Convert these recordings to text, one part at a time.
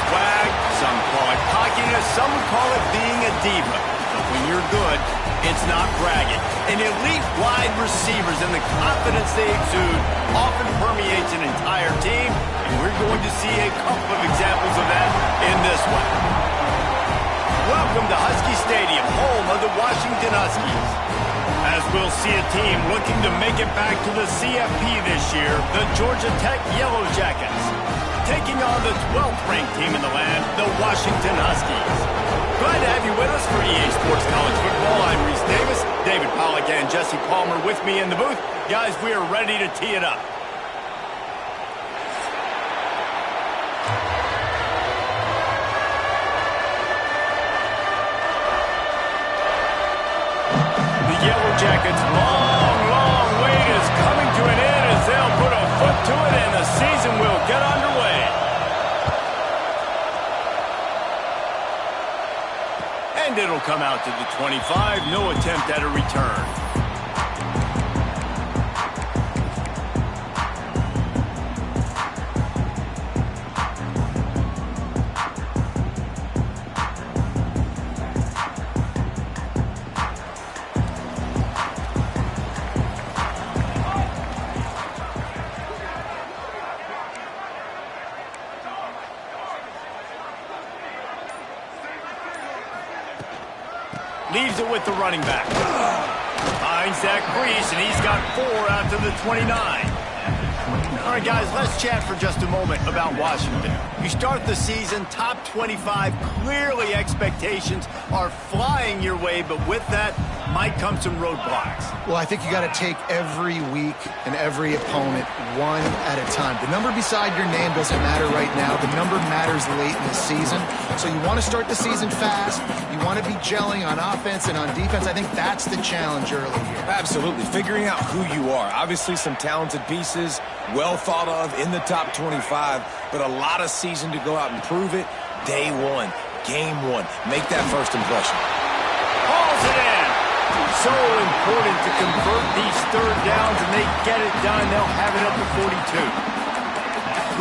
swag, some call it cockiness, some would call it being a diva. But when you're good, it's not bragging. And elite wide receivers and the confidence they exude often permeates an entire team, and we're going to see a couple of examples of that in this one. Welcome to Husky Stadium, home of the Washington Huskies. As we'll see a team looking to make it back to the CFP this year, the Georgia Tech Yellow Jackets, taking on the 12th-ranked team in the land, the Washington Huskies. Glad to have you with us for EA Sports College Football. I'm Reese Davis, David Pollack, and Jesse Palmer with me in the booth. Guys, we are ready to tee it up. Yellow Jackets' long wait is coming to an end as they'll put a foot to it and the season will get underway. And it'll come out to the 25. No attempt at a return. Leaves it with the running back. Finds that crease, and he's got 4 out to the 29. All right, guys, let's chat for just a moment about Washington. You start the season, top 25. Clearly, expectations are flying your way, but with that might come some roadblocks. Well, I think you got to take every week and every opponent one at a time. The number beside your name doesn't matter right now. The number matters late in the season. So you want to start the season fast. You want to be gelling on offense and on defense. I think that's the challenge early here. Absolutely. Figuring out who you are. Obviously, some talented pieces, well thought of in the top 25, but a lot of season to go out and prove it. Day one, game one. Make that first impression. Hauls it in. So important to convert these third downs, and they get it done. They'll have it up to 42.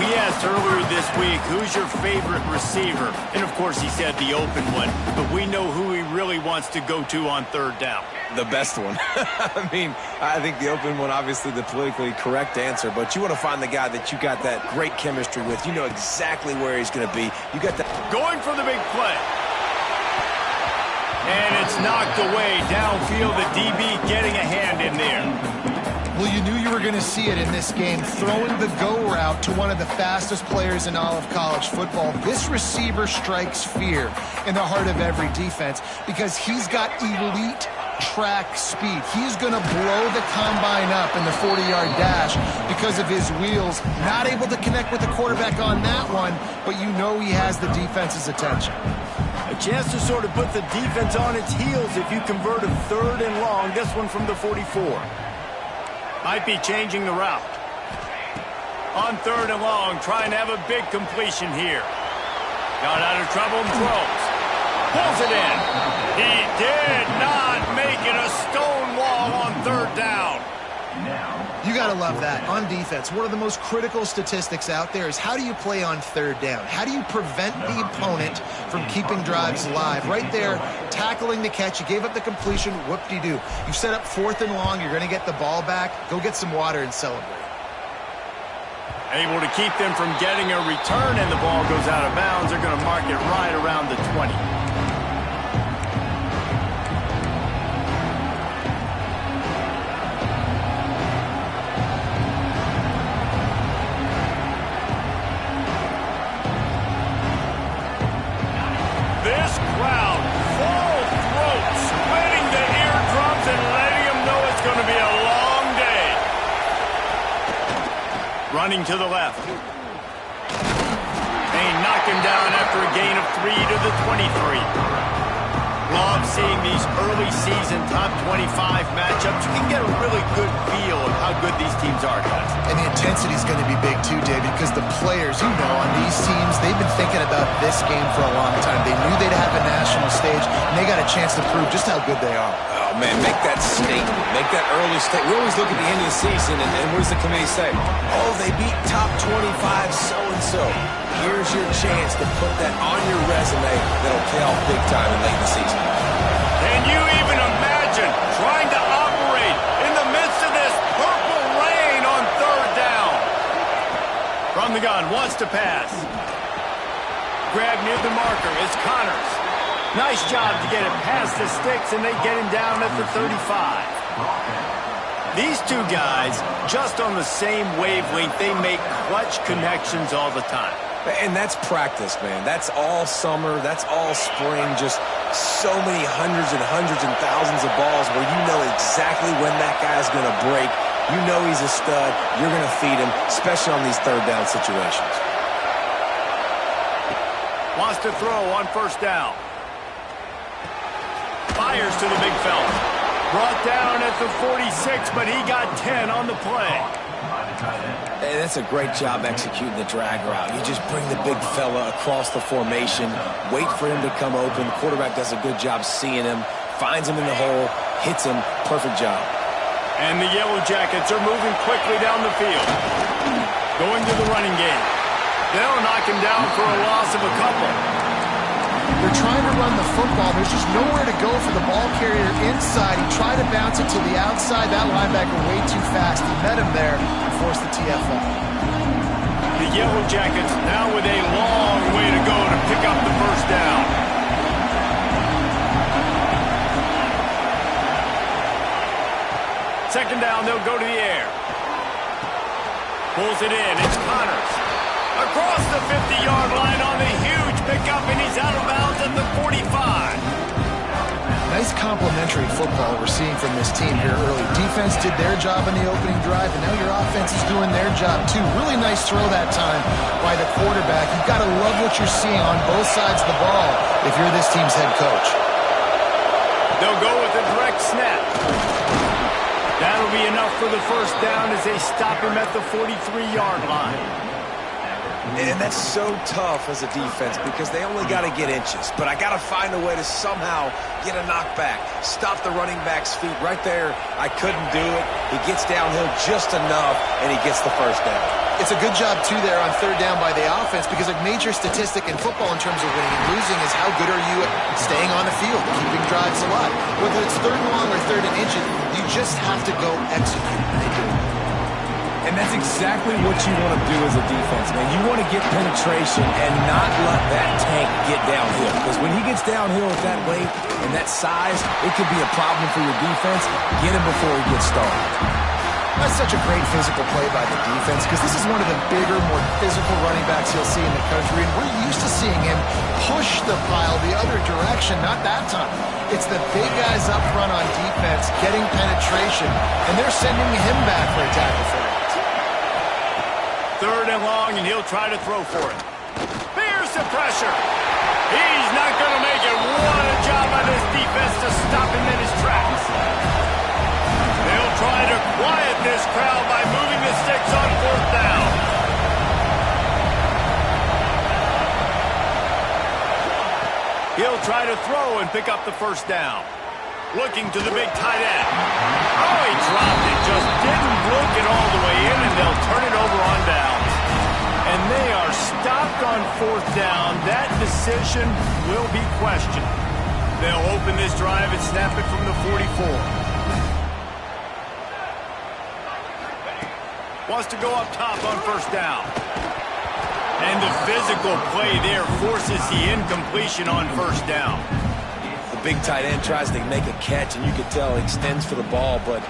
We asked earlier this week, who's your favorite receiver? And, of course, he said the open one. But we know who he really wants to go to on third down. The best one. I mean, I think the open one, obviously the politically correct answer. But you want to find the guy that you got that great chemistry with. You know exactly where he's going to be. You got that. Going for the big play. And it's knocked away downfield. The DB getting a hand in there. Well, you knew you were going to see it in this game, throwing the go route to one of the fastest players in all of college football. This receiver strikes fear in the heart of every defense because he's got elite track speed. He's going to blow the combine up in the 40-yard dash because of his wheels. Not able to connect with the quarterback on that one, but you know he has the defense's attention. A chance to sort of put the defense on its heels if you convert a third and long. This one from the 44. Might be changing the route. On third and long, trying to have a big completion here. Got out of trouble and throws. Pulls it in. He did not make it a stone wall on third down. You got to love that. On defense, one of the most critical statistics out there is how do you play on third down? How do you prevent the opponent from keeping drives alive? Right there, tackling the catch. You gave up the completion. Whoop-de-doo. You set up fourth and long. You're going to get the ball back. Go get some water and celebrate. Able to keep them from getting a return, and the ball goes out of bounds. They're going to mark it right around the 20. This crowd, full throat, splitting the eardrums and letting them know it's going to be a long day. Running to the left. They knock him down after a gain of 3 to the 23. Love seeing these early season top 25 matchups. You can get a really good feel of how good these teams are, guys. And the intensity is going to be big too, David, because the players, you know, on these teams, they've been thinking about this game for a long time. They knew they'd have a national stage, and they got a chance to prove just how good they are. Oh, man, make that statement. Make that early statement. We always look at the end of the season, and what does the committee say? Oh, they beat top 25 so-and-so. so, here's your chance to put that on your resume that'll pay off big time in late in the season. Can you even imagine trying to operate in the midst of this purple rain on third down? From the gun, wants to pass. Grab near the marker is Connors. Nice job to get it past the sticks, and they get him down at the 35. These two guys, just on the same wavelength, they make clutch connections all the time. And that's practice, man. That's all summer. That's all spring. Just so many hundreds and thousands of balls where you know exactly when that guy's going to break. You know he's a stud. You're going to feed him, especially on these third down situations. Wants to throw on first down. Fires to the big fella. Brought down at the 46, but he got 10 on the play. Hey, that's a great job executing the drag route. You just bring the big fella across the formation, wait for him to come open. The quarterback does a good job seeing him, finds him in the hole, hits him. Perfect job. And the Yellow Jackets are moving quickly down the field. Going to the running game. They'll knock him down for a loss of a couple. They're trying to run the football. There's just nowhere to go for the ball carrier inside. He tried to bounce it to the outside. That linebacker way too fast. He met him there and forced the TFL. The Yellow Jackets now with a long way to go to pick up the first down. Second down, they'll go to the air. Pulls it in. It's Connors. Across the 50-yard line on the huge pickup, and he's out of bounds at the 45. Nice complementary football we're seeing from this team here early. Defense did their job in the opening drive, and now your offense is doing their job too. Really nice throw that time by the quarterback. You've got to love what you're seeing on both sides of the ball if you're this team's head coach. They'll go with a direct snap. That'll be enough for the first down as they stop him at the 43-yard line. And that's so tough as a defense because they only got to get inches. But I got to find a way to somehow get a knockback, stop the running back's feet right there. I couldn't do it. He gets downhill just enough, and he gets the first down. It's a good job, too, there on third down by the offense because a major statistic in football in terms of winning and losing is how good are you at staying on the field, keeping drives alive. Whether it's third and long or third and inches, you just have to go execute, and they do. And that's exactly what you want to do as a defense, man. You want to get penetration and not let that tank get downhill. Because when he gets downhill at that weight and that size, it could be a problem for your defense. Get him before he gets started. That's such a great physical play by the defense because this is one of the bigger, more physical running backs you'll see in the country. And we're used to seeing him push the pile the other direction, not that time. It's the big guys up front on defense getting penetration, and they're sending him back for a tackle for it. Third and long, and he'll try to throw for it. Fears the pressure. He's not going to make it. What a job by this defense to stop him in his tracks. They'll try to quiet this crowd by moving the sticks on fourth down. He'll try to throw and pick up the first down. Looking to the big tight end. Oh, he dropped it. Just didn't look it all the way in, and they'll turn it over on downs. And they are stopped on fourth down. That decision will be questioned. They'll open this drive and snap it from the 44. Wants to go up top on first down. And the physical play there forces the incompletion on first down. Big tight end tries to make a catch, and you can tell he extends for the ball, but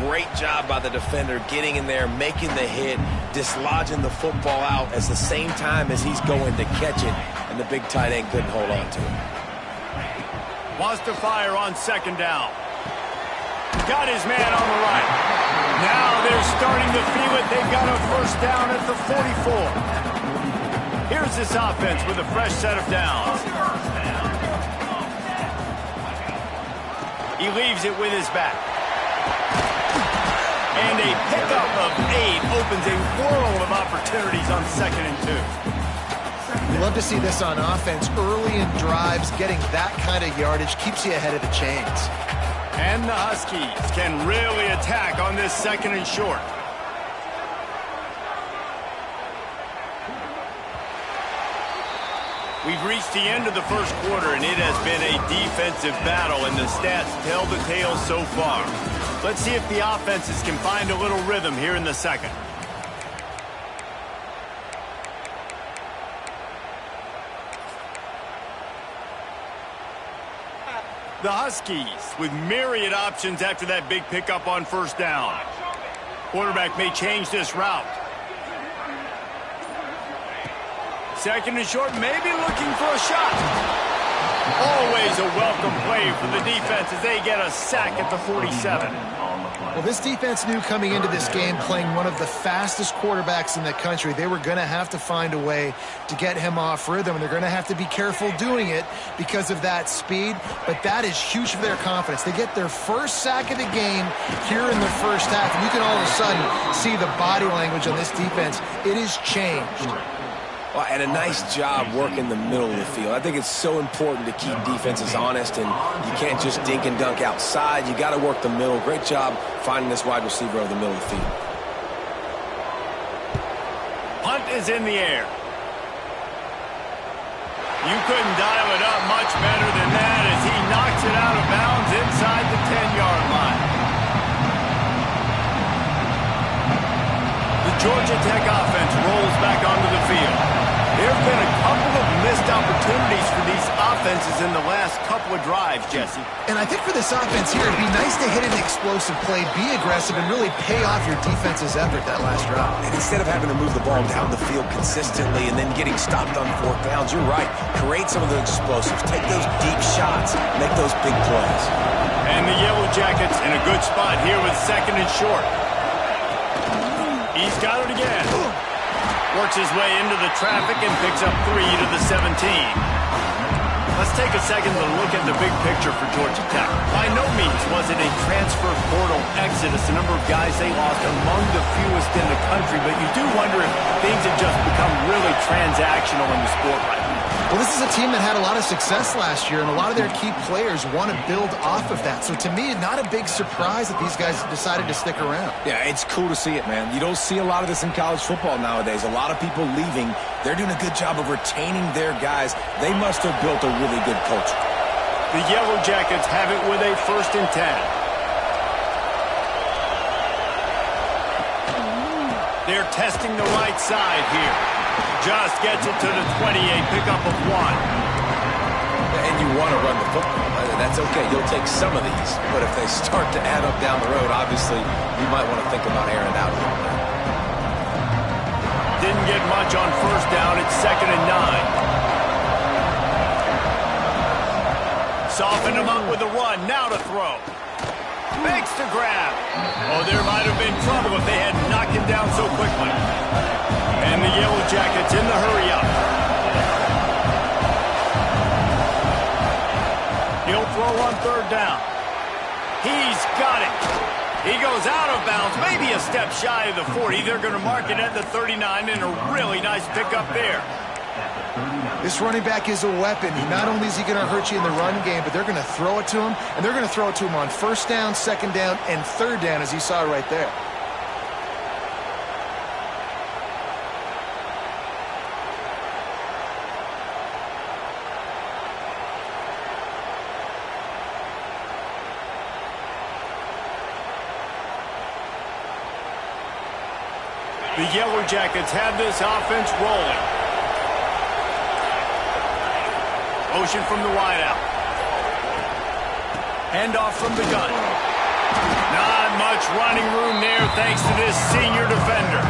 great job by the defender getting in there, making the hit, dislodging the football out at the same time as he's going to catch it, and the big tight end couldn't hold on to it. Wants to fire on second down. Got his man on the right. Now they're starting to feel it. They've got a first down at the 44. Here's this offense with a fresh set of downs. He leaves it with his back. And a pickup of 8 opens a world of opportunities on 2nd and 2. We love to see this on offense. Early in drives, getting that kind of yardage keeps you ahead of the chains. And the Huskies can really attack on this 2nd and short. We've reached the end of the first quarter, and it has been a defensive battle, and the stats tell the tale so far. Let's see if the offenses can find a little rhythm here in the second. The Huskies with myriad options after that big pickup on first down. Quarterback may change this route. Second and short, maybe looking for a shot. Always a welcome play for the defense as they get a sack at the 47. Well, this defense knew coming into this game, playing one of the fastest quarterbacks in the country, they were going to have to find a way to get him off rhythm, and they're going to have to be careful doing it because of that speed, but that is huge for their confidence. They get their first sack of the game here in the first half, and you can all of a sudden see the body language on this defense. It has changed. Well, and a nice job working the middle of the field. I think it's so important to keep defenses honest, and you can't just dink and dunk outside. You got to work the middle. Great job finding this wide receiver over the middle of the field. Punt is in the air. You couldn't dial it up much better than that as he knocks it out of bounds inside the 10-yard line. The Georgia Tech offense rolls back onto the field. There have been a couple of missed opportunities for these offenses in the last couple of drives, Jesse. And I think for this offense here, it'd be nice to hit an explosive play, be aggressive, and really pay off your defense's effort that last drive. And instead of having to move the ball down the field consistently and then getting stopped on fourth downs, you're right. Create some of those explosives. Take those deep shots. Make those big plays. And the Yellow Jackets in a good spot here with second and short. He's got it again. Works his way into the traffic and picks up 3 to the 17. Let's take a second to look at the big picture for Georgia Tech. By no means was it a transfer portal exodus. The number of guys they lost among the fewest in the country, but you do wonder if things have just become really transactional in the sport right now. Well, this is a team that had a lot of success last year, and a lot of their key players want to build off of that. So to me, not a big surprise that these guys decided to stick around. Yeah, it's cool to see it, man. You don't see a lot of this in college football nowadays. A lot of people leaving. They're doing a good job of retaining their guys. They must have built a really good culture. The Yellow Jackets have it with a 1st and 10. They're testing the right side here. Just gets it to the 28, pickup of 1. And you want to run the football. That's okay. You'll take some of these. But if they start to add up down the road, obviously, you might want to think about airing it out a little bit. Didn't get much on first down. It's 2nd and 9. Soften him up with a run. Now to throw. Makes the grab. Oh, there might have been trouble if they had knocked him down so quickly. And the Yellow Jackets in the hurry-up. He'll throw on 3rd down. He's got it. He goes out of bounds, maybe a step shy of the 40. They're going to mark it at the 39, and a really nice pickup there. This running back is a weapon. Not only is he going to hurt you in the run game, but they're going to throw it to him, and they're going to throw it to him on 1st down, 2nd down, and 3rd down, as you saw right there. The Yellow Jackets have this offense rolling. Motion from the wideout. Handoff from the gun. Not much running room there thanks to this senior defender.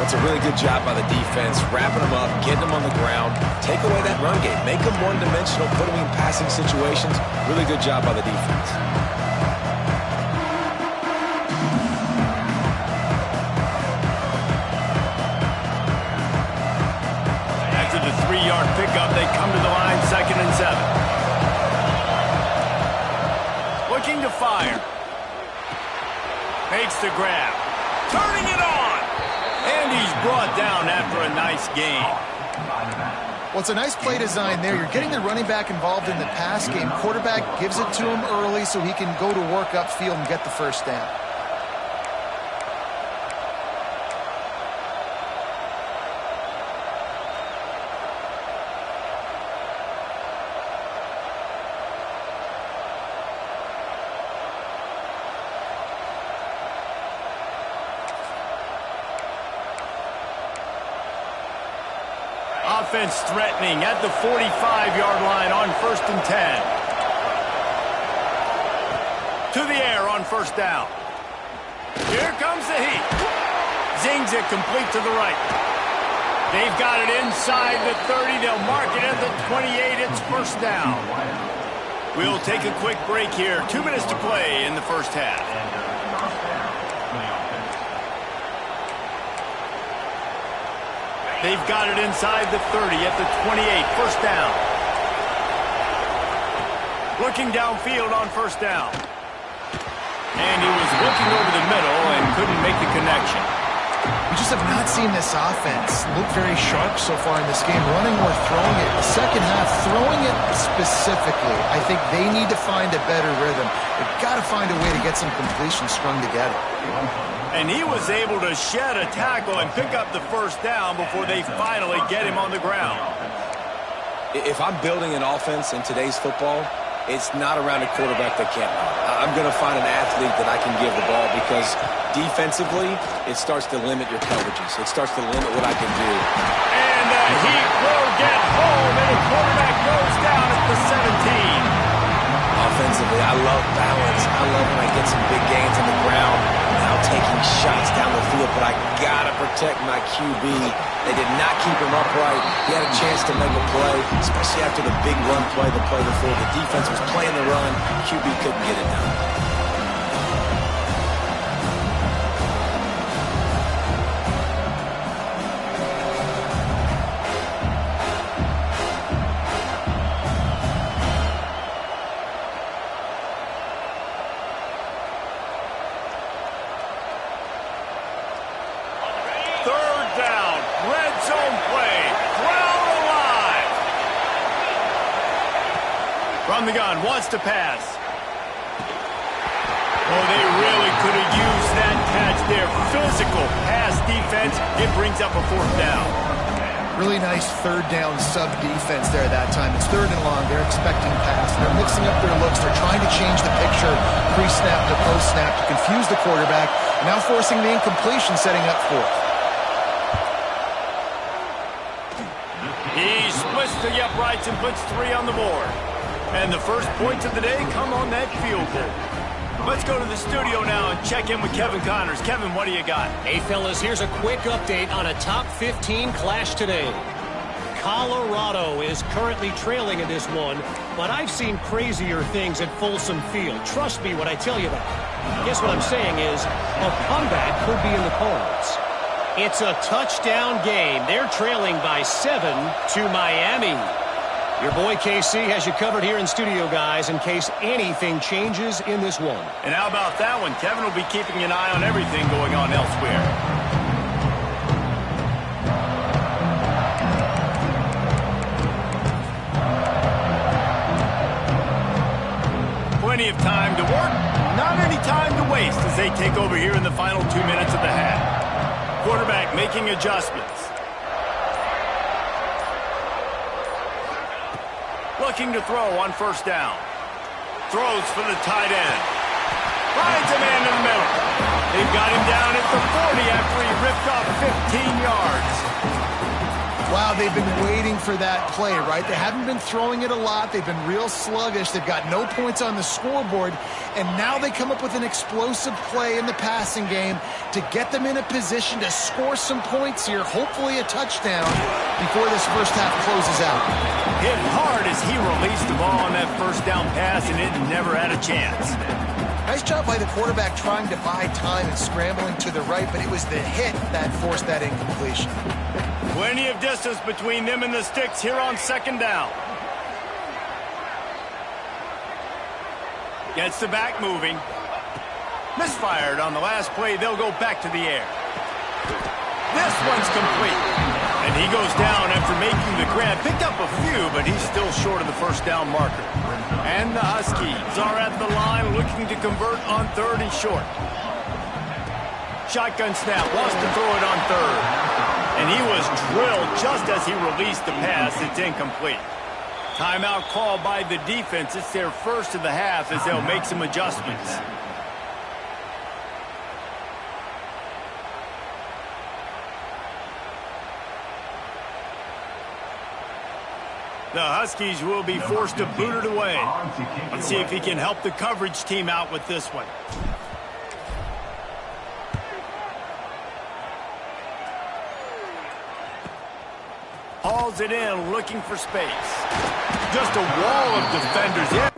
That's a really good job by the defense, wrapping them up, getting them on the ground. Take away that run game. Make them one-dimensional, put them in passing situations. Really good job by the defense. After the 3-yard pickup, they come to the line, 2nd and 7. Looking to fire. Makes the grab. Turning it on. And he's brought down after a nice gain. Well, it's a nice play design there. You're getting the running back involved in the pass game. Quarterback gives it to him early so he can go to work upfield and get the 1st down. Offense threatening at the 45-yard line on 1st and 10. To the air on 1st down. Here comes the heat. Zings it complete to the right. They've got it inside the 30. They'll mark it at the 28. It's 1st down. We'll take a quick break here. 2 minutes to play in the first half. They've got it inside the 30 at the 28. 1st down. Looking downfield on 1st down. And he was looking over the middle and couldn't make the connection. We just have not seen this offense look very sharp so far in this game, running or throwing it. The second half, throwing it specifically, I think they need to find a better rhythm. They've got to find a way to get some completions strung together. And he was able to shed a tackle and pick up the 1st down before they finally get him on the ground. If I'm building an offense in today's football, it's not around a quarterback that can't run. I'm going to find an athlete that I can give the ball because defensively, it starts to limit your coverages. It starts to limit what I can do. And the Heat will get home, and the quarterback goes down at the 17. Offensively, I love balance. I love when I get some big gains on the ground, now taking shots down the field, but I got to protect my QB. They did not keep him upright. He had a chance to make a play, especially after the big run play the play before. The defense was playing the run. QB couldn't get it done. From the gun, wants to pass. Oh, they really could have used that catch there. Physical pass defense. It brings up a 4th down. Really nice 3rd down sub defense there that time. It's 3rd and long. They're expecting pass. They're mixing up their looks. They're trying to change the picture pre-snap to post-snap to confuse the quarterback. Now forcing the incompletion, setting up 4th. He splits the uprights and puts 3 on the board. And the first points of the day come on that field goal. Let's go to the studio now and check in with Kevin Connors. Kevin, what do you got? Hey, fellas, here's a quick update on a top 15 clash today. Colorado is currently trailing in this one, but I've seen crazier things at Folsom Field. Trust me when I tell you that. Guess what I'm saying is a comeback could be in the cards. It's a touchdown game. They're trailing by 7 to Miami. Your boy KC has you covered here in studio, guys, in case anything changes in this one. And how about that one? Kevin will be keeping an eye on everything going on elsewhere. Plenty of time to work, not any time to waste as they take over here in the final 2 minutes of the half. Quarterback making adjustments. Looking to throw on 1st down. Throws for the tight end. Finds a man in the middle. They've got him down at the 40 after he ripped off 15 yards. Wow, they've been waiting for that play, right? They haven't been throwing it a lot. They've been real sluggish. They've got no points on the scoreboard. And now they come up with an explosive play in the passing game to get them in a position to score some points here, hopefully a touchdown, before this first half closes out. Hit hard as he released the ball on that 1st down pass, and it never had a chance. Nice job by the quarterback trying to buy time and scrambling to the right, but it was the hit that forced that incompletion. Plenty of distance between them and the sticks here on 2nd down. Gets the back moving. Misfired on the last play. They'll go back to the air. This one's complete. And he goes down after making the grab. Picked up a few, but he's still short of the 1st down marker. And the Huskies are at the line looking to convert on 3rd and short. Shotgun snap. Wants to throw it on 3rd. And he was drilled just as he released the pass. It's incomplete. Timeout called by the defense. It's their first of the half as they'll make some adjustments. The Huskies will be forced to boot it away. Let's see if he can help the coverage team out with this one. Hauls it in, looking for space. Just a wall of defenders. Yeah.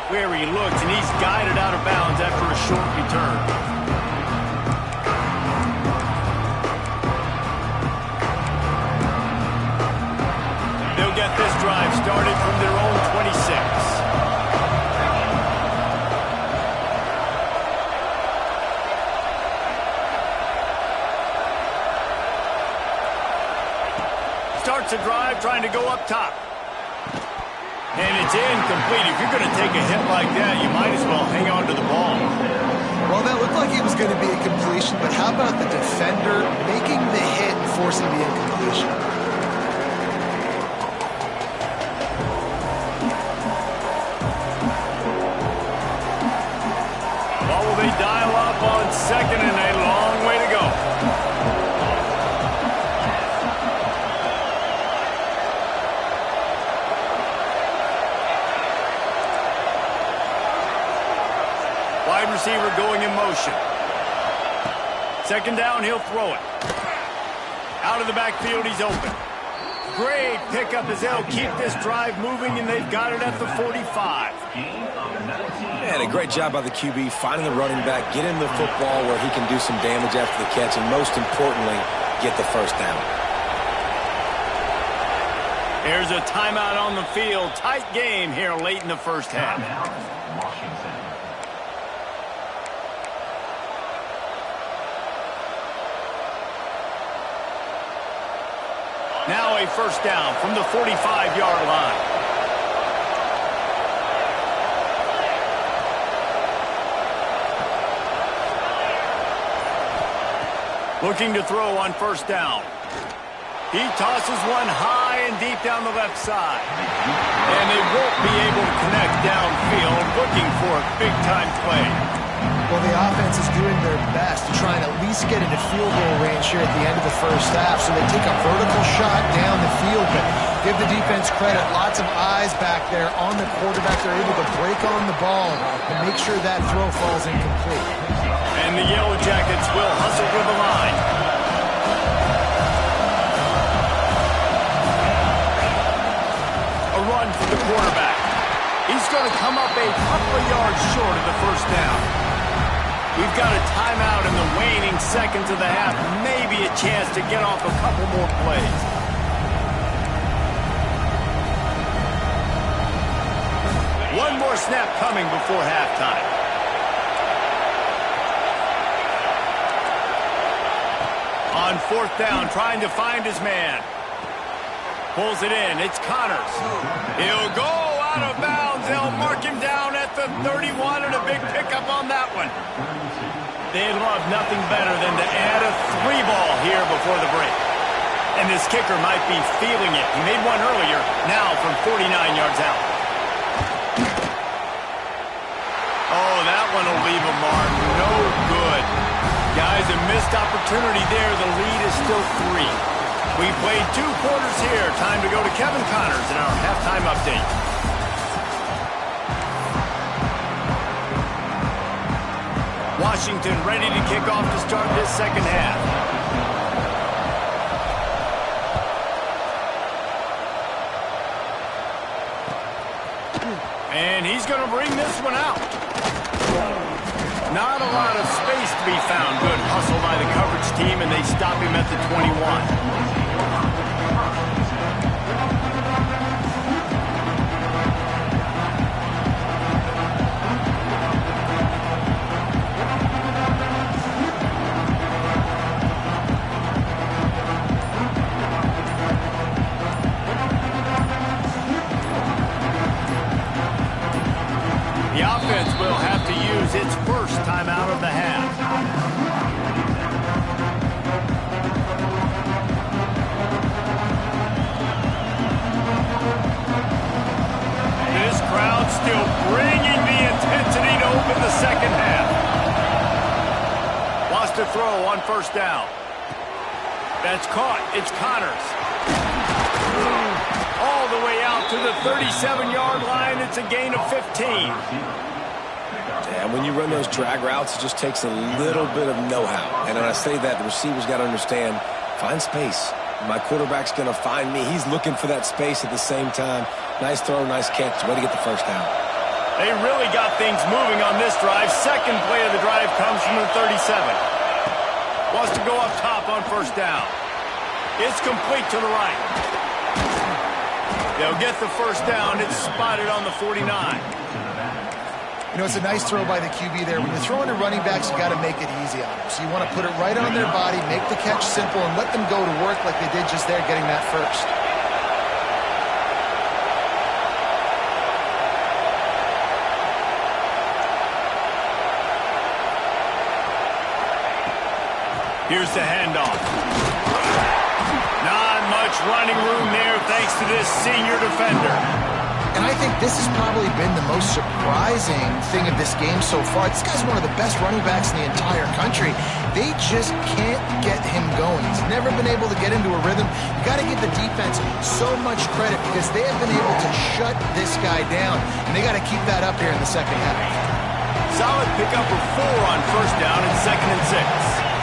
Where he looks, and he's guided out of bounds after a short return. They'll get this drive started from their own 26. Starts a drive trying to go up top. And it's incomplete. If you're going to take a hit like that, you might as well hang on to the ball. Well, that looked like it was going to be a completion, but how about the defender making the hit and forcing the incompletion? Well, will they dial up on second and a long way to go? Wide receiver going in motion. Second down, he'll throw it. Out of the backfield, he's open. Great pickup as they'll keep this drive moving, and they've got it at the 45. And a great job by the QB, finding the running back, get him the football where he can do some damage after the catch, and most importantly, get the first down. There's a timeout on the field. Tight game here late in the first half. Now a first down from the 45-yard line. Looking to throw on first down. He tosses one high and deep down the left side. And they won't be able to connect downfield, looking for a big-time play. Well, the offense is doing their best to try and at least get into field goal range here at the end of the first half. So they take a vertical shot down the field, but give the defense credit. Lots of eyes back there on the quarterback. They're able to break on the ball and make sure that throw falls incomplete. And the Yellow Jackets will hustle with the line. A run for the quarterback. He's going to come up a couple of yards short of the first down. We've got a timeout in the waning seconds of the half. Maybe a chance to get off a couple more plays. One more snap coming before halftime. On fourth down, trying to find his man. Pulls it in. It's Connors. He'll go out of bounds. They'll mark him down at the 31, and a big pickup on that one. They'd love nothing better than to add a 3-ball here before the break. And this kicker might be feeling it. He made one earlier, now from 49 yards out. Oh, that one will leave a mark. No good. Guys, a missed opportunity there. The lead is still 3. We played 2 quarters here. Time to go to Kevin Connors in our halftime update. Washington ready to kick off to start this second half. And he's going to bring this one out. Not a lot of space to be found. Good hustle by the coverage team, and they stop him at the 21. The offense will have to use its first timeout of the half. This crowd still bringing the intensity to open the second half. Wants to throw on first down. That's caught. It's Connors. All the way out to the 37-yard line. It's a gain of 15. And when you run those drag routes, it just takes a little bit of know-how. And when I say that, the receiver's got to understand, find space. My quarterback's going to find me. He's looking for that space at the same time. Nice throw, nice catch. Way to get the first down. They really got things moving on this drive. Second play of the drive comes from the 37. Wants to go up top on first down. It's complete to the right. They'll get the first down. It's spotted on the 49. You know, it's a nice throw by the QB there. When you're throwing to running backs, you got to make it easy on them. So you want to put it right on their body, make the catch simple, and let them go to work like they did just there, getting that first. Here's the handoff. Not much running room there thanks to this senior defender. And I think this has probably been the most surprising thing of this game so far. This guy's one of the best running backs in the entire country. They just can't get him going. He's never been able to get into a rhythm. You got to give the defense so much credit because they have been able to shut this guy down. And they got to keep that up here in the second half. Solid pickup of 4 on first down and 2nd and 6.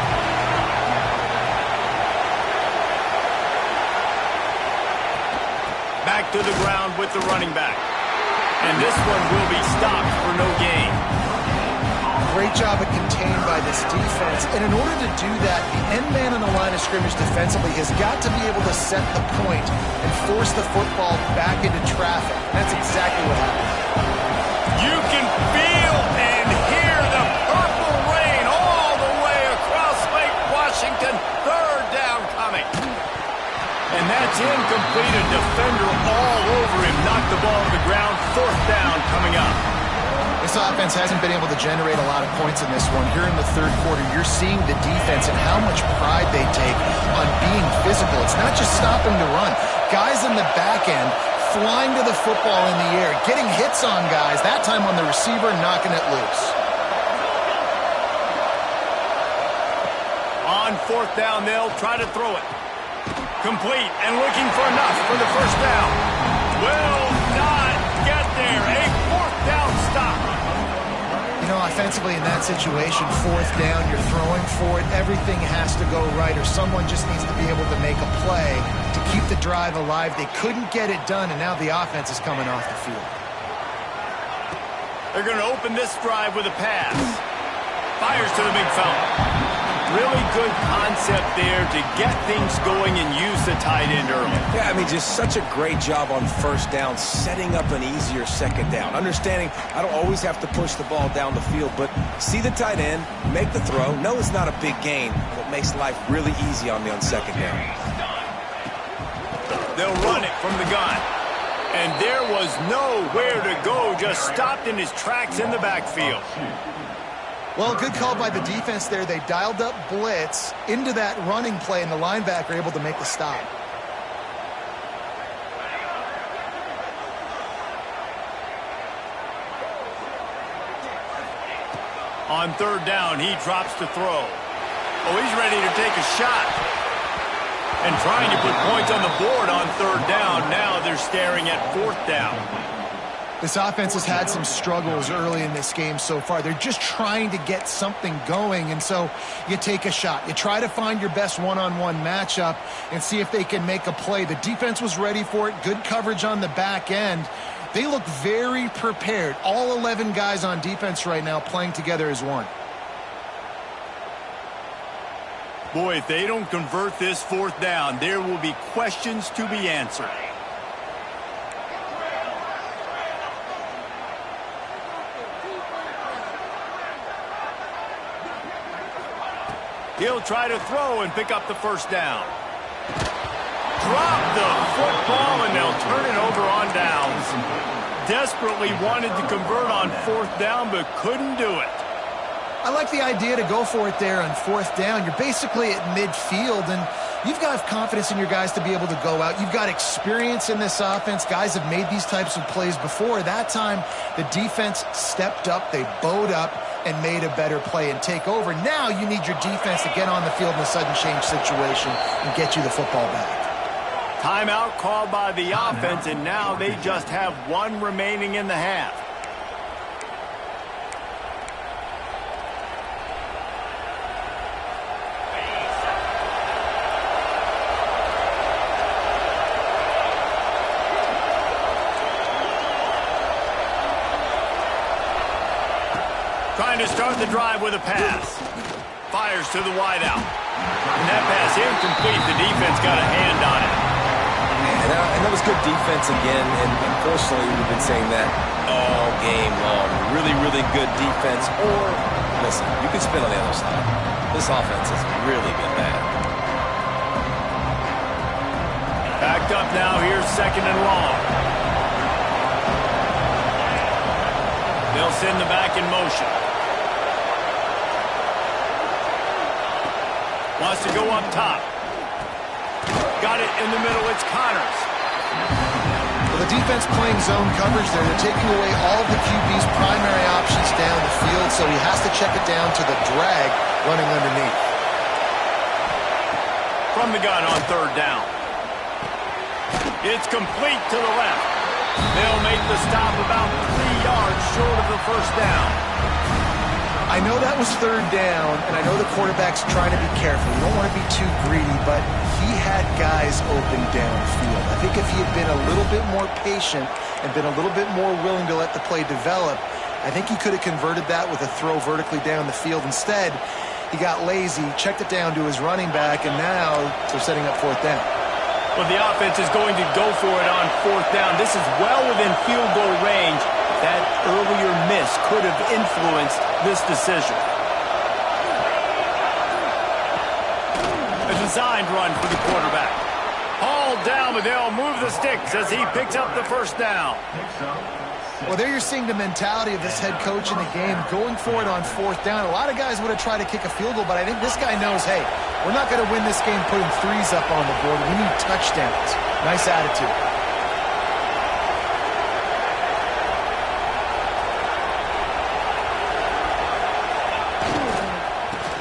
Back to the ground with the running back. And this one will be stopped for no gain. Great job at contained by this defense. And in order to do that, the end man on the line of scrimmage defensively has got to be able to set the point and force the football back into traffic. That's exactly what happened. You can feel and hear the purple rain all the way across Lake Washington. Third down coming. And that's incomplete. A defender all over him. Knocked the ball to the ground. 4th down coming up. This offense hasn't been able to generate a lot of points in this one. Here in the third quarter, you're seeing the defense and how much pride they take on being physical. It's not just stopping to run. Guys in the back end flying to the football in the air, getting hits on guys, that time on the receiver, knocking it loose. On 4th down, they'll try to throw it. Complete and looking for enough for the first down. Will not get there. A 4th down stop. You know, offensively in that situation, 4th down, you're throwing for it. Everything has to go right, or someone just needs to be able to make a play to keep the drive alive. They couldn't get it done, and now the offense is coming off the field. They're going to open this drive with a pass. Fires to the big fella. Really good concept there to get things going and use the tight end early. Yeah, I mean, just such a great job on first down, setting up an easier second down. Understanding I don't always have to push the ball down the field, but see the tight end, make the throw. No, it's not a big gain, but makes life really easy on me on second down. They'll run it from the gun. And there was nowhere to go, just stopped in his tracks in the backfield. Well, good call by the defense there. They dialed up blitz into that running play, and the linebacker able to make the stop. On 3rd down, he drops to throw. Oh, he's ready to take a shot. And trying to put points on the board on 3rd down. Now they're staring at 4th down. This offense has had some struggles early in this game so far. They're just trying to get something going, and so you take a shot. You try to find your best one-on-one matchup and see if they can make a play. The defense was ready for it. Good coverage on the back end. They look very prepared. All 11 guys on defense right now playing together as one. Boy, if they don't convert this 4th down, there will be questions to be answered. He'll try to throw and pick up the first down. Drop the football, and they'll turn it over on downs. Desperately wanted to convert on 4th down, but couldn't do it. I like the idea to go for it there on 4th down. You're basically at midfield, and you've got confidence in your guys to be able to go out. You've got experience in this offense. Guys have made these types of plays before. That time, the defense stepped up. They bowed up and made a better play and take over. Now you need your defense to get on the field in a sudden change situation and get you the football back. Timeout called by the offense, and now they just have 1 remaining in the half. Trying to start the drive with a pass. Fires to the wideout. And that pass incomplete. The defense got a hand on it. And that was good defense again. And unfortunately, we've been saying that all game long. Really, really good defense. Or, listen, you can spin on the other side. This offense has really been bad. Backed up now. Here's 2nd and long. They'll send the back in motion. Wants to go up top. Got it in the middle. It's Connors. Well, the defense playing zone coverage there. They're taking away all of the QB's primary options down the field, so he has to check it down to the drag running underneath. From the gun on 3rd down. It's complete to the left. They'll make the stop about 3 yards short of the 1st down. I know that was 3rd down, and I know the quarterback's trying to be careful. You don't want to be too greedy, but he had guys open downfield. I think if he had been a little bit more patient and been a little bit more willing to let the play develop, I think he could have converted that with a throw vertically down the field. Instead, he got lazy, checked it down to his running back, and now they're setting up 4th down. Well, the offense is going to go for it on 4th down. This is well within field goal range. That earlier miss could have influenced this decision. A designed run for the quarterback. Hauled down, but they'll move the sticks as he picks up the 1st down. Well, there you're seeing the mentality of this head coach in the game, going for it on 4th down. A lot of guys would have tried to kick a field goal, but I think this guy knows, hey, we're not going to win this game putting 3s up on the board. We need touchdowns. Nice attitude.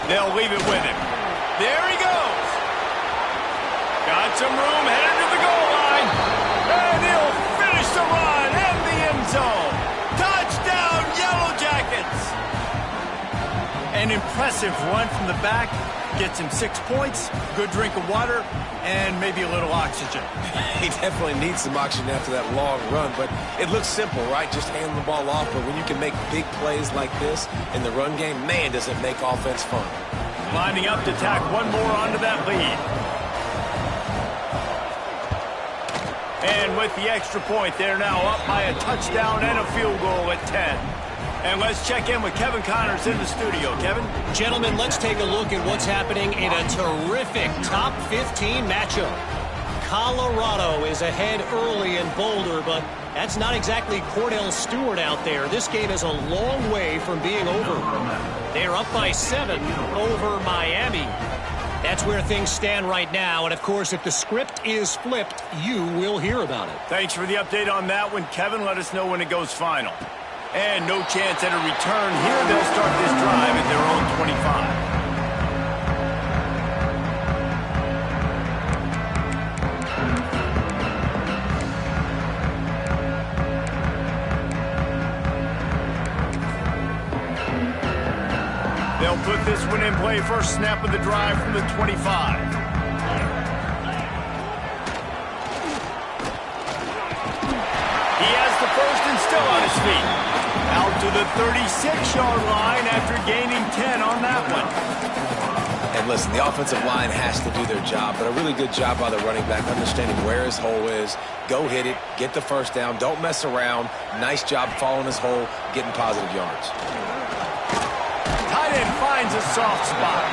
They'll leave it with him. There he goes. Got some room, headed to the goal line. And he'll finish the run and the end zone. Touchdown, Yellow Jackets. An impressive run from the back. Gets him 6 points, good drink of water, and maybe a little oxygen. He definitely needs some oxygen after that long run, but it looks simple, right? Just hand the ball off, but when you can make big plays like this in the run game, man, does it make offense fun. Lining up to tack one more onto that lead. And with the extra point, they're now up by a touchdown and a field goal at 10. And let's check in with Kevin Connors in the studio. Kevin? Gentlemen, let's take a look at what's happening in a terrific top 15 matchup. Colorado is ahead early in Boulder, but that's not exactly Cordell Stewart out there. This game is a long way from being over. They're up by 7 over Miami. That's where things stand right now, and of course, if the script is flipped, you will hear about it. Thanks for the update on that one, Kevin. Let us know when it goes final. And no chance at a return here. They'll start this drive at their own 25. They'll put this one in play. First snap of the drive from the 25. He has the first and still on his feet. Out to the 36-yard line after gaining 10 on that one. And listen, the offensive line has to do their job, but a really good job by the running back, understanding where his hole is. Go hit it, get the first down, don't mess around. Nice job following his hole, getting positive yards. Tight end finds a soft spot.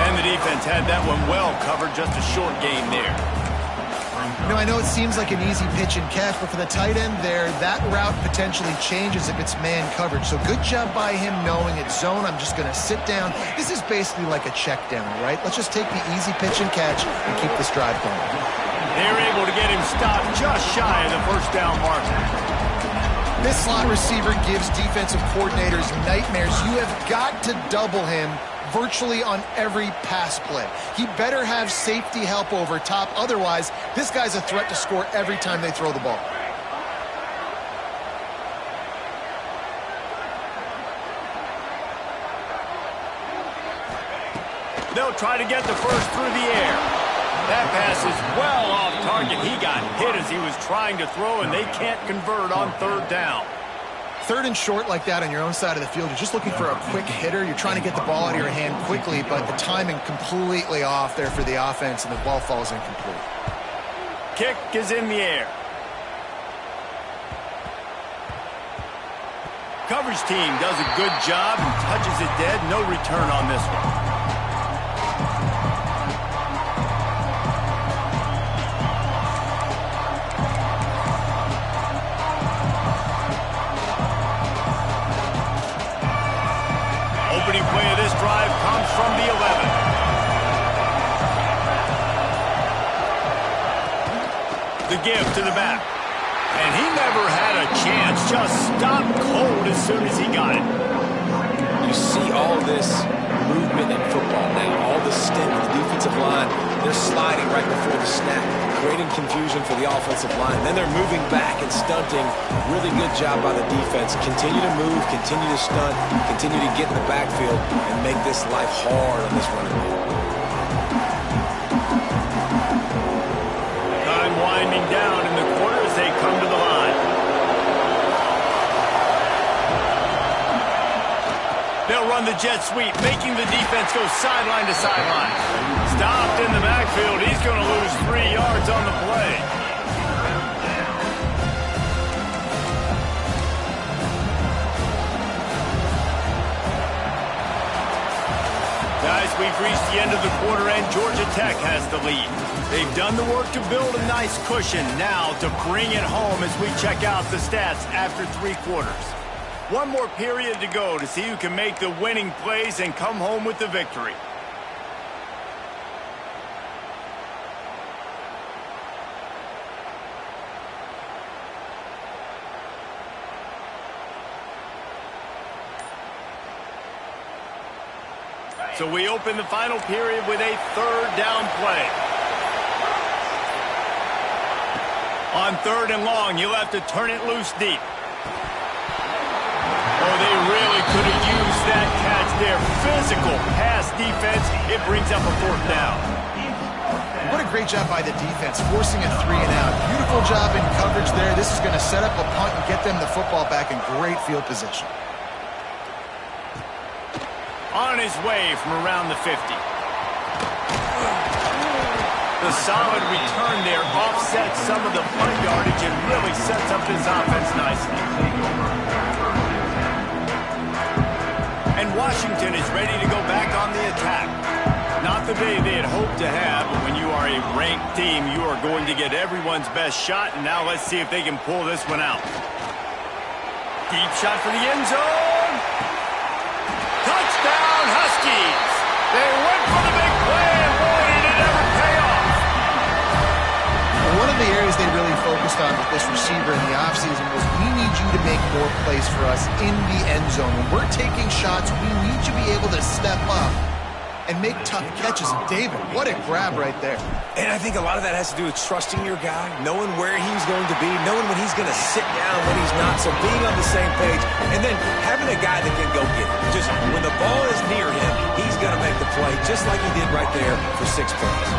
And the defense had that one well covered, just a short gain there. You know, I know it seems like an easy pitch and catch, but for the tight end there, that route potentially changes if it's man coverage. So good job by him knowing it's zone. I'm just going to sit down. This is basically like a check down, right? Let's just take the easy pitch and catch and keep this drive going. They're able to get him stopped just shy of the first down marker. This slot receiver gives defensive coordinators nightmares. You have got to double him virtually on every pass play. He better have safety help over top. Otherwise, this guy's a threat to score every time they throw the ball. They'll try to get the first through the air. That pass is well off target. He got hit as he was trying to throw, and they can't convert on third down. Third and short like that on your own side of the field, you're just looking for a quick hitter. You're trying to get the ball out of your hand quickly, but the timing completely off there for the offense, and the ball falls incomplete. Kick is in the air. Coverage team does a good job and touches it dead. No return on this one. Opening play of this drive comes from the 11. The give to the back. And he never had a chance. Just stopped cold as soon as he got it. You see all this movement in football now. All the stint of the defensive line. They're sliding right before the snap, creating confusion for the offensive line. Then they're moving back and stunting. Really good job by the defense. Continue to move, continue to stunt, continue to get in the backfield, and make this life hard on this running back. Time winding down in the quarter as they come to the line. They'll run the jet sweep, making the defense go sideline to sideline. Stopped in the backfield. He's going to lose 3 yards on the play. Guys, we've reached the end of the quarter, and Georgia Tech has the lead. They've done the work to build a nice cushion. Now to bring it home as we check out the stats after 3 quarters. One more period to go to see who can make the winning plays and come home with the victory. So we open the final period with a third down play. On third and long, you'll have to turn it loose deep. Oh, they really could have used that catch there. Physical pass defense. It brings up a fourth down. What a great job by the defense, forcing a 3 and out. Beautiful job in coverage there. This is going to set up a punt and get them the football back in great field position. On his way from around the 50. The solid return there offsets some of the punt yardage and really sets up this offense nicely. And Washington is ready to go back on the attack. Not the day they had hoped to have, but when you are a ranked team, you are going to get everyone's best shot, and now let's see if they can pull this one out. Deep shot for the end zone. Touchdown, Huskies! They went for the big play, and boy, did it ever pay off! One of the areas they really focused on with this receiver in the offseason was we need you to make more plays for us in the end zone. When we're taking shots, we need you to be able to step up and make tough catches. And David, what a grab right there. And I think a lot of that has to do with trusting your guy, knowing where he's going to be, knowing when he's going to sit down, when he's not. So being on the same page, and then having a guy that can go get it. Just when the ball is near him, he's going to make the play, just like he did right there for 6 plays.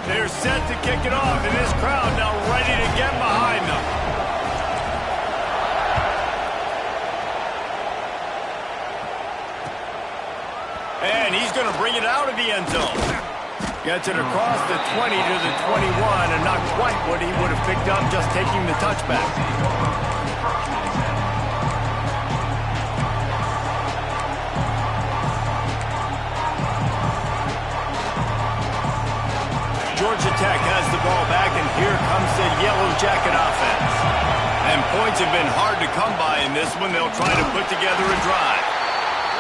They're set to kick it off, and this crowd now ready to get behind them. And he's going to bring it out of the end zone. Gets it across the 20 to the 21, and not quite what he would have picked up just taking the touchback. Jacket offense. And points have been hard to come by in this one. They'll try to put together a drive.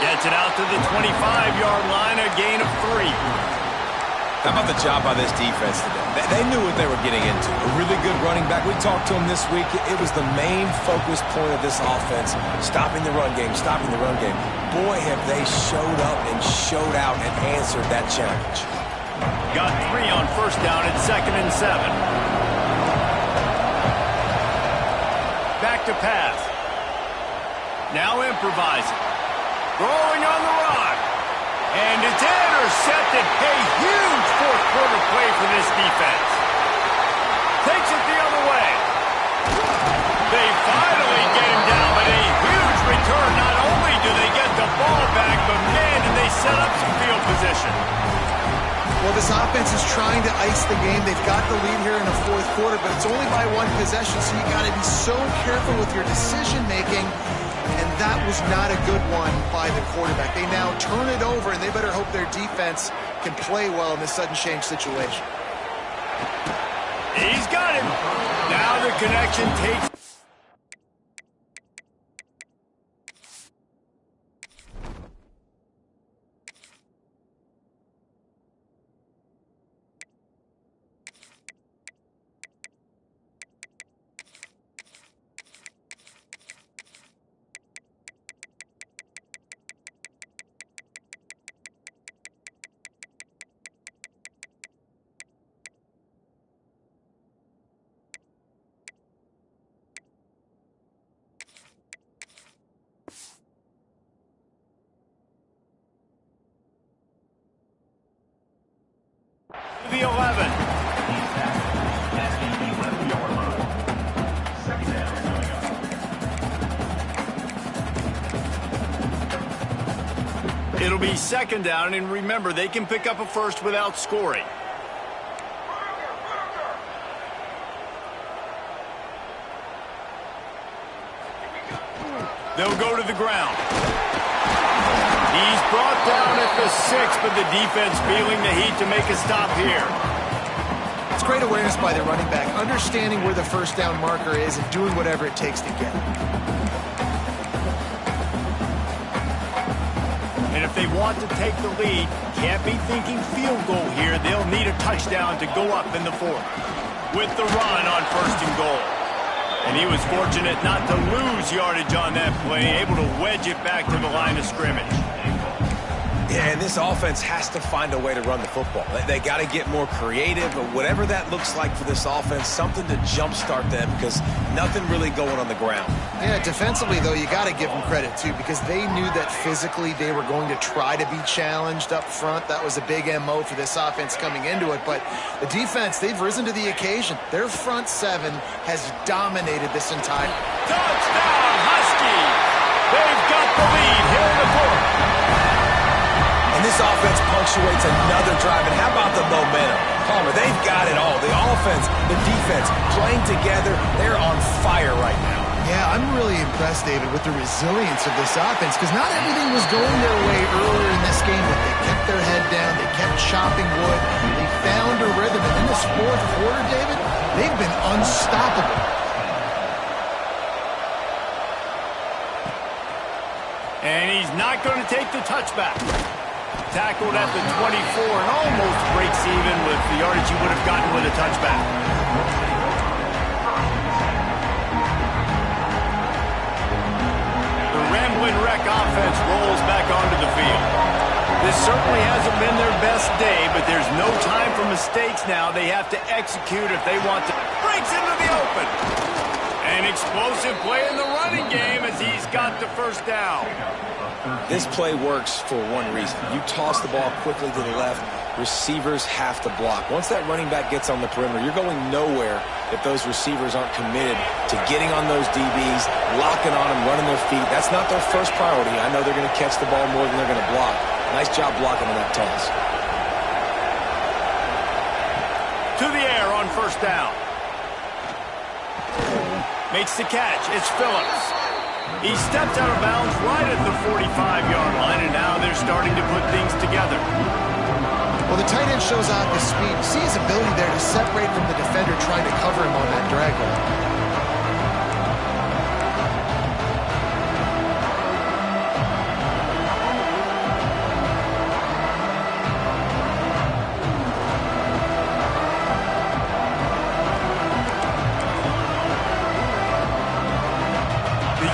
Gets it out to the 25-yard line, a gain of 3. How about the job by this defense today? They knew what they were getting into. A really good running back. We talked to him this week. It was the main focus point of this offense, stopping the run game, stopping the run game. Boy, have they showed up and showed out and answered that challenge. Got 3 on first down at 2nd and 7. Back to pass. Now improvising. Throwing on the run. And it's intercepted. A huge fourth-quarter play for this defense. Takes it the other way. They finally get him down, but a huge return. Not only do they get the ball back, but man, do they set up some field position. Well, this offense is trying to ice the game. They've got the lead here in the fourth quarter, but it's only by 1 possession, so you got to be so careful with your decision-making. And that was not a good one by the quarterback. They now turn it over, and they better hope their defense can play well in this sudden change situation. He's got him. Now the connection takes. The 11. It'll be 2nd down, and remember, they can pick up a first without scoring. They'll go to the ground. He's brought down at the 6, but the defense feeling the heat to make a stop here. It's great awareness by the running back, understanding where the first down marker is and doing whatever it takes to get it. And if they want to take the lead, can't be thinking field goal here. They'll need a touchdown to go up in the 4th. With the run on 1st and goal. And he was fortunate not to lose yardage on that play, able to wedge it back to the line of scrimmage. Yeah, and this offense has to find a way to run the football. They got to get more creative, but whatever that looks like for this offense, something to jumpstart them because nothing really going on the ground. Yeah, defensively, though, you got to give them credit, too, because they knew that physically they were going to try to be challenged up front. That was a big MO for this offense coming into it, but the defense, they've risen to the occasion. Their front 7 has dominated this entire... Touchdown, Husky! They've got the lead here in the 4th. And this offense punctuates another drive. And how about the momentum? Palmer, they've got it all. The offense, the defense, playing together. They're on fire right now. Yeah, I'm really impressed, David, with the resilience of this offense because not everything was going their way earlier in this game, but they kept their head down. They kept chopping wood. They found a rhythm. And in this fourth quarter, David, they've been unstoppable. And he's not going to take the touchback. Tackled at the 24 and almost breaks even with the yardage he would have gotten with a touchback. The rambling wreck offense rolls back onto the field. This certainly hasn't been their best day, but there's no time for mistakes now. They have to execute if they want to. Breaks into the open. An explosive play in the running game as he's got the first down. This play works for one reason. You toss the ball quickly to the left, receivers have to block. Once that running back gets on the perimeter, you're going nowhere if those receivers aren't committed to getting on those DBs, locking on them, running their feet. That's not their first priority. I know they're going to catch the ball more than they're going to block. Nice job blocking on that toss. To the air on first down. Makes the catch. It's Phillips. He steps out of bounds right at the 45-yard line, and now they're starting to put things together. Well, the tight end shows off his speed. You see his ability there to separate from the defender trying to cover him on that drag route.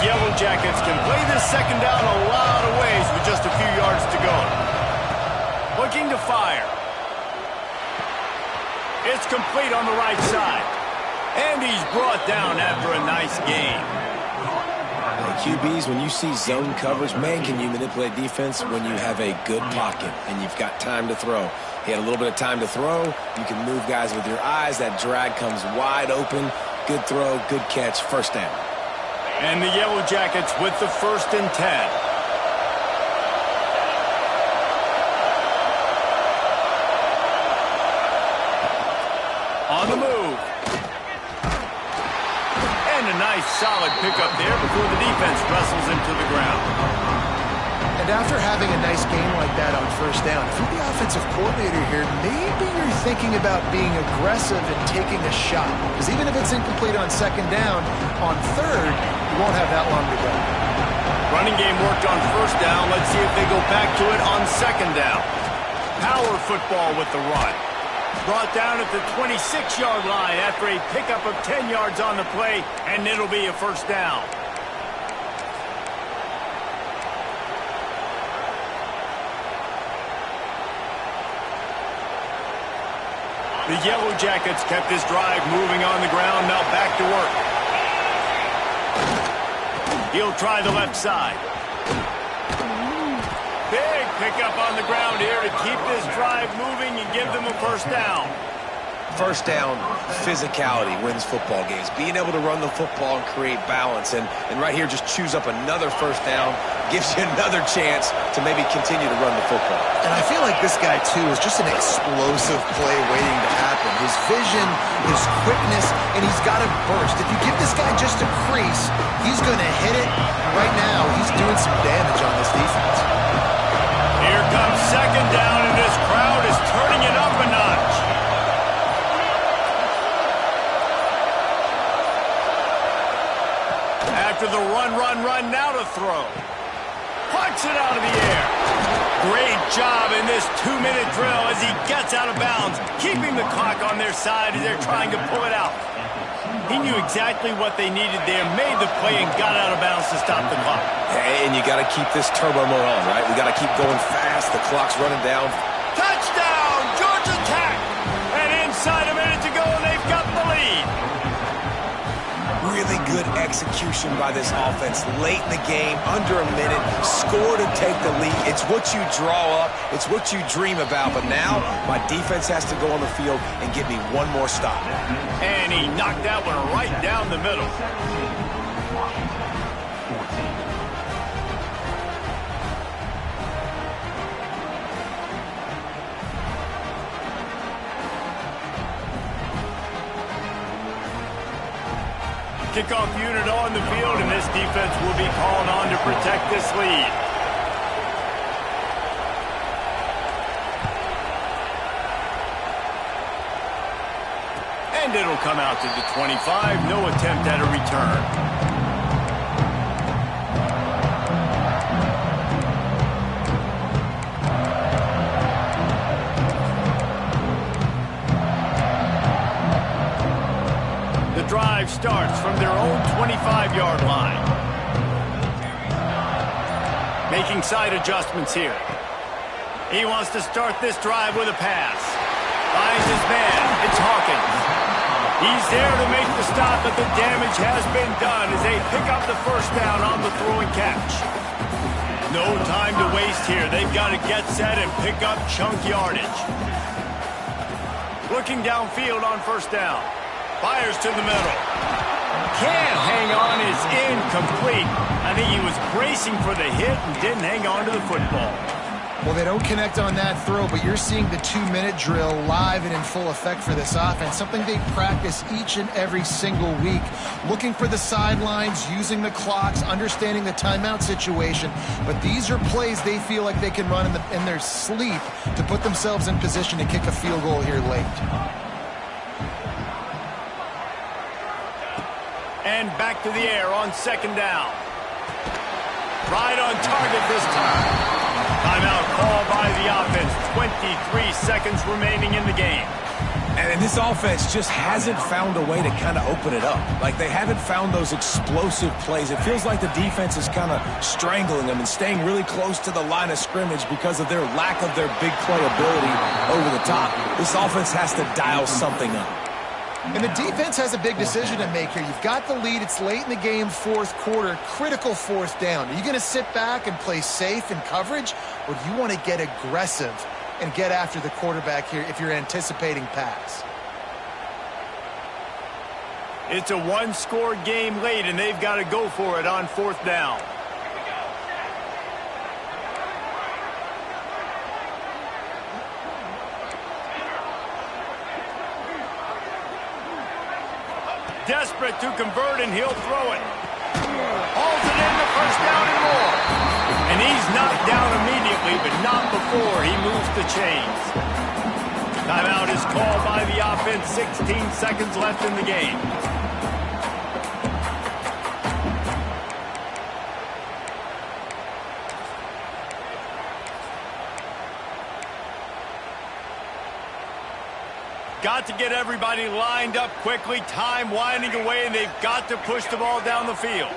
Yellow Jackets can play this second down a lot of ways with just a few yards to go. Looking to fire. It's complete on the right side. And he's brought down after a nice gain. QBs, when you see zone coverage, man, can you manipulate defense when you have a good pocket and you've got time to throw. He had a little bit of time to throw. You can move guys with your eyes. That drag comes wide open. Good throw, good catch, first down. And the Yellow Jackets with the 1st and 10. On the move. And a nice solid pickup there before the defense wrestles him to the ground. And after having a nice game like that on 1st down, if you're the offensive coordinator here, maybe you're thinking about being aggressive and taking a shot. Because even if it's incomplete on 2nd down, on 3rd, you won't have that long to go. Running game worked on 1st down. Let's see if they go back to it on 2nd down. Power football with the run. Brought down at the 26-yard line after a pickup of 10 yards on the play, and it'll be a 1st down. The Yellow Jackets kept this drive moving on the ground. Now back to work. He'll try the left side. Big pickup on the ground here to keep this drive moving and give them a 1st down. 1st down, physicality wins football games. Being able to run the football and create balance. And right here, just choose up another 1st down. Gives you another chance to maybe continue to run the football. And I feel like this guy, too, is just an explosive play waiting to happen. His vision, his quickness, and he's got a burst. If you give this guy just a crease, he's going to hit it. Right now, he's doing some damage on this defense. Here comes 2nd down, and this crowd is turning it up a notch. After the run, now to throw. Punch it out of the air. Great job in this 2-minute drill as he gets out of bounds, keeping the clock on their side as they're trying to pull it out. He knew exactly what they needed there, made the play, and got out of bounds to stop the clock. And you got to keep this turbo mode on, right? We got to keep going fast. The clock's running down. Touchdown, Georgia Tech! And inside a minute to go, and they've got the lead. Really good execution by this offense. Late in the game, under a minute, score to take the lead. It's what you draw up. It's what you dream about. But now, my defense has to go on the field and get me one more stop. And he knocked that one right down the middle. Kickoff unit on the field, and this defense will be called on to protect this lead. And it'll come out to the 25. No attempt at a return. Drive starts from their own 25-yard line. Making side adjustments here. He wants to start this drive with a pass. Finds his man. It's Hawkins. He's there to make the stop, but the damage has been done as they pick up the 1st down on the throw and catch. No time to waste here. They've got to get set and pick up chunk yardage. Looking downfield on 1st down. Fires to the middle. Can't hang on, is incomplete. I think he was bracing for the hit and didn't hang on to the football. Well, they don't connect on that throw, but you're seeing the 2-minute drill live and in full effect for this offense, something they practice each and every single week. Looking for the sidelines, using the clocks, understanding the timeout situation. But these are plays they feel like they can run in their sleep to put themselves in position to kick a field goal here late. And back to the air on 2nd down. Right on target this time. Timeout called by the offense. 23 seconds remaining in the game. And this offense just hasn't found a way to kind of open it up. Like, they haven't found those explosive plays. It feels like the defense is kind of strangling them and staying really close to the line of scrimmage because of their lack of their big play ability over the top. This offense has to dial something up. And the defense has a big decision to make here. You've got the lead. It's late in the game, fourth quarter, critical fourth down. Are you going to sit back and play safe in coverage, or do you want to get aggressive and get after the quarterback here if you're anticipating pass? It's a one-score game late, and they've got to go for it on fourth down. Desperate to convert, and he'll throw it. Hauls it in the first down and more. And he's knocked down immediately, but not before he moves the chains. Timeout is called by the offense. 16 seconds left in the game. Got to get everybody lined up quickly. Time winding away, and they've got to push the ball down the field.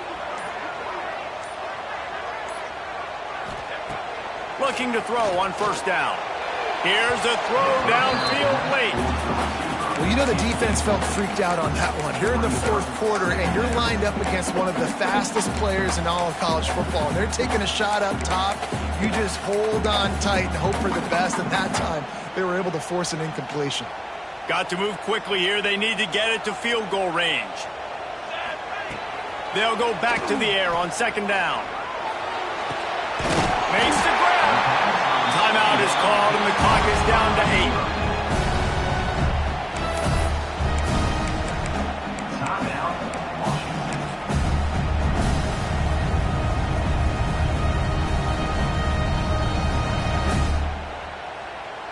Looking to throw on first down. Here's a throw downfield late. Well, you know the defense felt freaked out on that one. You're in the fourth quarter, and you're lined up against one of the fastest players in all of college football. And they're taking a shot up top. You just hold on tight and hope for the best. And that time, they were able to force an incompletion. Got to move quickly here. They need to get it to field goal range. They'll go back to the air on second down. Makes the grab. Timeout is called, and the clock is down to 8.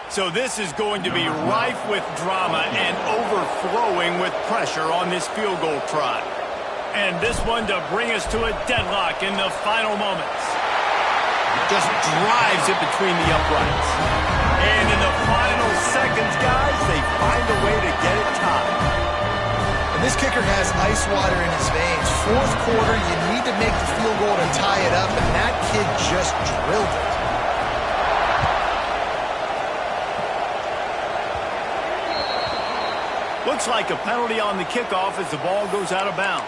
So this is going to be rife with drama and overflowing with pressure on this field goal try. And this one to bring us to a deadlock in the final moments. Just drives it between the uprights. And in the final seconds, guys, they find a way to get it tied. And this kicker has ice water in his veins. Fourth quarter, you need to make the field goal to tie it up, and that kid just drilled it. Looks like a penalty on the kickoff as the ball goes out of bounds.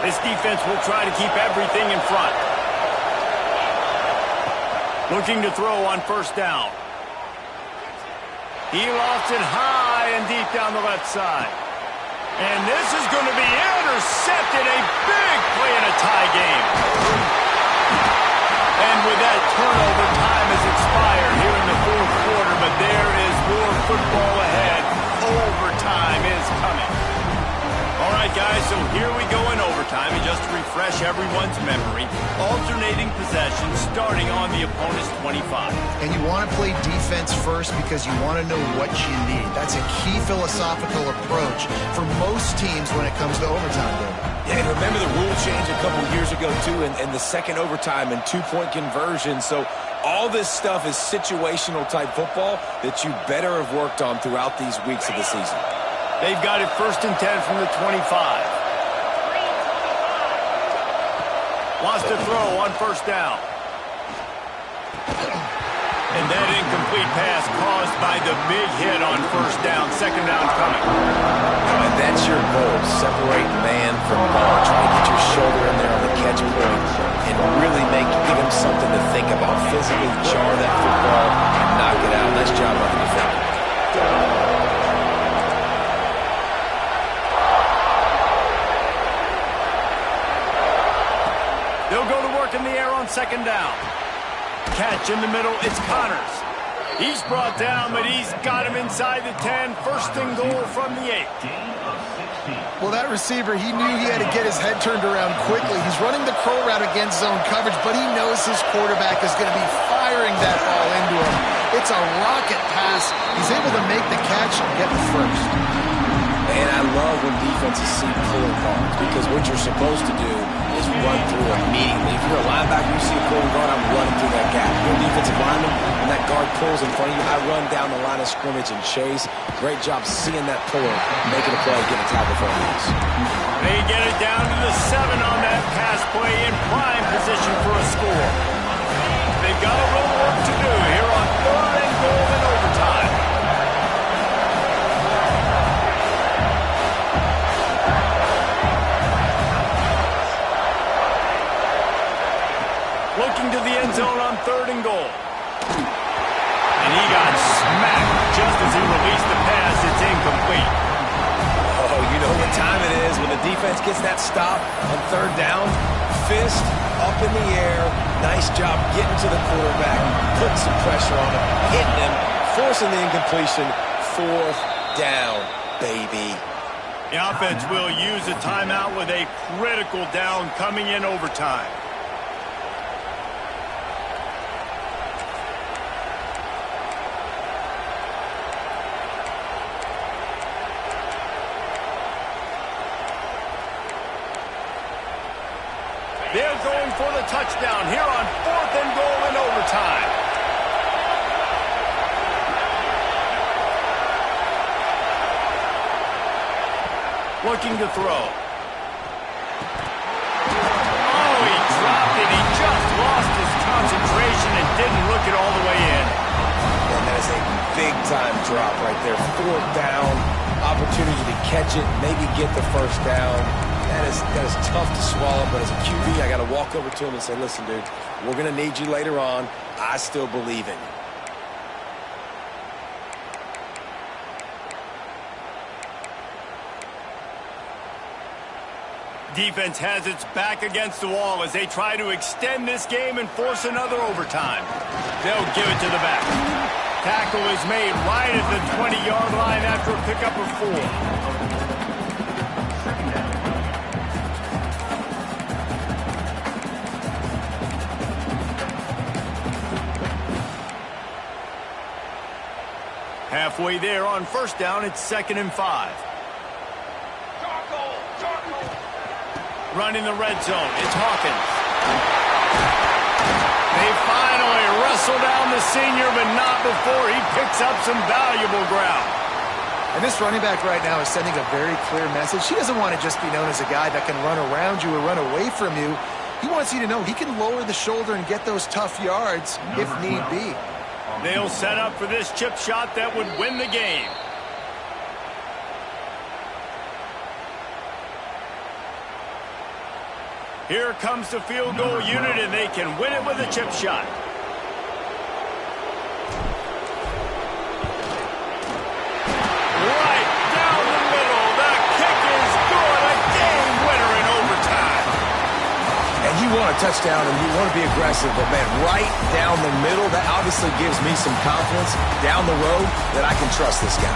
This defense will try to keep everything in front. Looking to throw on first down. He lofts it high and deep down the left side. And this is going to be intercepted. A big play in a tie game. And with that turnover, time has expired here in the fourth quarter, but there is more football ahead. Overtime is coming. All right, guys, so here we go in overtime. And just to refresh everyone's memory, alternating possessions starting on the opponent's 25. And you want to play defense first because you want to know what you need. That's a key philosophical approach for most teams when it comes to overtime, David. Yeah, and remember the rule change a couple years ago, too, and the second overtime and two-point conversion. So all this stuff is situational-type football that you better have worked on throughout these weeks of the season. They've got it 1st and 10 from the 25. Wants to throw on first down. And that incomplete pass caused by the big hit on first down. Second down coming. And that's your goal. Separate man from ball. Try to get your shoulder in there on the catch point and really give him something to think about. Physically jar that football and knock it out. Nice job on the defender. They'll go to work in the air on second down. Catch in the middle, it's Connors. He's brought down, but he's got him inside the 10. First and goal from the 8. Well, that receiver, he knew he had to get his head turned around quickly. He's running the curl route against zone coverage, but he knows his quarterback is going to be firing that ball into him. It's a rocket pass. He's able to make the catch and get the first. And I love when defenses see pulling calls because what you're supposed to do just run through immediately. If you're a linebacker, you see a pulling guard, I'm running through that gap. If you're a defensive lineman, and that guard pulls in front of you, I run down the line of scrimmage and chase. Great job seeing that puller, making a play, getting a tackle for a loss. They get it down to the 7 on that pass play in prime position for a score. They've got a little work to do here on 3rd and goal in overtime. Looking to the end zone on 3rd and goal. And he got smacked just as he released the pass. It's incomplete. Oh, you know what time it is when the defense gets that stop on 3rd down. Fist up in the air. Nice job getting to the quarterback, putting some pressure on him, hitting him, forcing the incompletion. 4th down, baby. The offense will use a timeout with a critical down coming in overtime. They're going for the touchdown here on 4th and goal in overtime. Looking to throw. Oh, he dropped it. He just lost his concentration and didn't look it all the way in. And that is a big-time drop right there. 4th down, opportunity to catch it, maybe get the 1st down. That is tough to swallow, but as a QB, I got to walk over to him and say, listen, dude, we're going to need you later on. I still believe in you. Defense has its back against the wall as they try to extend this game and force another overtime. They'll give it to the back. Tackle is made right at the 20-yard line after a pickup of 4. Halfway there on 1st down, it's 2nd and 5. Running the red zone, it's Hawkins. They finally wrestle down the senior, but not before he picks up some valuable ground. And this running back right now is sending a very clear message. He doesn't want to just be known as a guy that can run around you or run away from you. He wants you to know he can lower the shoulder and get those tough yards if need be. They'll set up for this chip shot that would win the game. Here comes the field goal unit, and they can win it with a chip shot. Right down the middle. The kick is good. A game winner in overtime. And you want a touchdown and you want to be aggressive, but, man, right down the middle, that obviously gives me some confidence down the road that I can trust this guy.